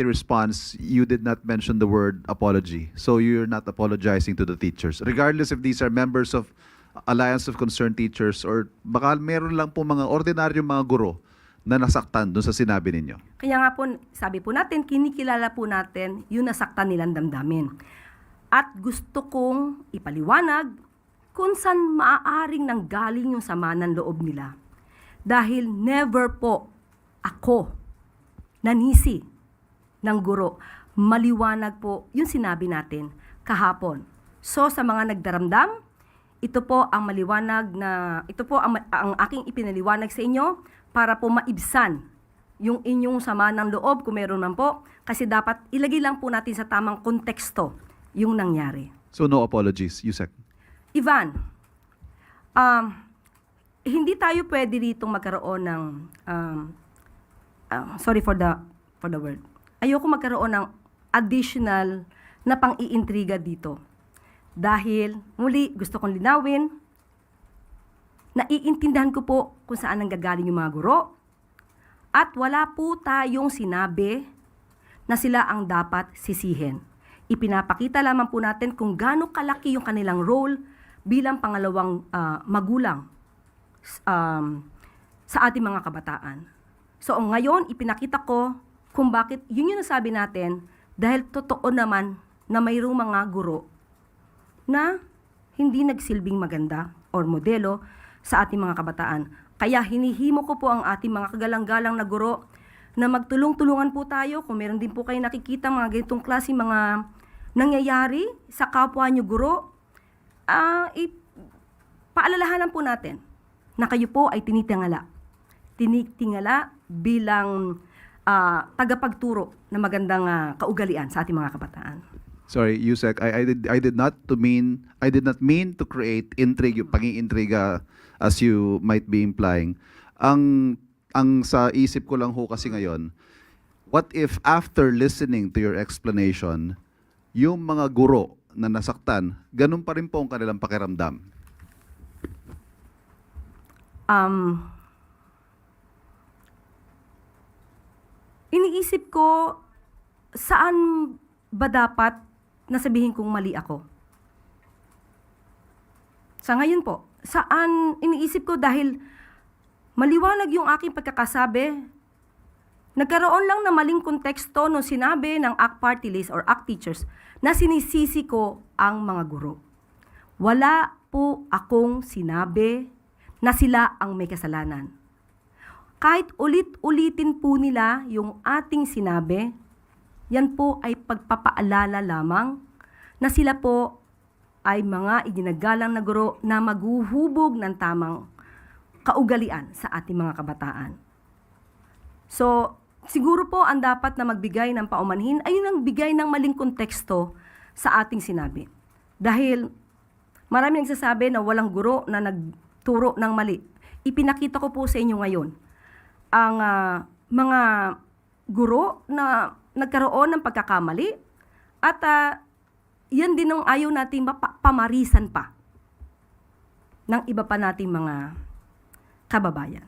response, you did not mention the word apology. So you're not apologizing to the teachers. Regardless if these are members of Alliance of Concerned Teachers or baka meron lang po mga ordinaryong mga guro na nasaktan doon sa sinabi ninyo. Kaya nga po, sabi po natin, kinikilala po natin yung nasaktan nilang damdamin. At gusto kong ipaliwanag kung saan maaaring nanggaling yung sama ng loob nila. Dahil never po ako nanisi ng guro. Maliwanag po yung sinabi natin kahapon. So sa mga nagdaramdam, ito po ang maliwanag na, ito po ang aking ipinaliwanag sa inyo para po maibsan yung inyong sama ng loob kung meron man po. Kasi dapat ilagay lang po natin sa tamang konteksto yung nangyari. So no apologies, Yusek. Ivan, hindi tayo pwede rito magkaroon ng, sorry for the word. Ayoko magkaroon ng additional na pang-iintriga dito. Dahil, muli, gusto kong linawin, naiintindihan ko po kung saan nanggagaling yung mga guro, at wala po tayong sinabi na sila ang dapat sisihin. Ipinapakita lamang po natin kung gaano kalaki yung kanilang role bilang pangalawang magulang sa ating mga kabataan. So ngayon, ipinakita ko kung bakit yun yung nasabi natin dahil totoo naman na mayroong mga guro na hindi nagsilbing maganda or modelo sa ating mga kabataan. Kaya hinihimo ko po ang ating mga kagalang-galang na guro na magtulong-tulungan po tayo kung meron din po kayo nakikita mga ganitong klase mga nangyayari sa kapwa nyo guro. Paalalahanan po natin na kayo po ay tinitingala bilang tagapagturo na magandang kaugalian sa ating mga kabataan. Sorry, Yusek, I did not mean to create intrigue, yung pang-iintriga as you might be implying. Ang sa isip ko lang ho kasi ngayon, what if after listening to your explanation, yung mga guro na nasaktan, ganun pa rin po ang kanilang pakiramdam? Iniisip ko, saan ba dapat nasabihin kong mali ako? Sa ngayon po, saan iniisip ko dahil maliwanag yung aking pagkakasabi, nagkaroon lang na maling konteksto nung sinabi ng ACT Party List or ACT Teachers na sinisisi ko ang mga guro. Wala po akong sinabi na sila ang may kasalanan. Kahit ulit-ulitin po nila yung ating sinabi, yan po ay pagpapaalala lamang na sila po ay mga iginagalang na guro na maghuhubog ng tamang kaugalian sa ating mga kabataan. So, siguro po ang dapat na magbigay ng paumanhin ay yung bigay ng maling konteksto sa ating sinabi. Dahil maraming nagsasabi na walang guro na nagturo ng mali. Ipinakita ko po sa inyo ngayon ang mga guro na nagkaroon ng pagkakamali at yan din ang ayaw natin pamarisan pa ng iba pa nating mga kababayan.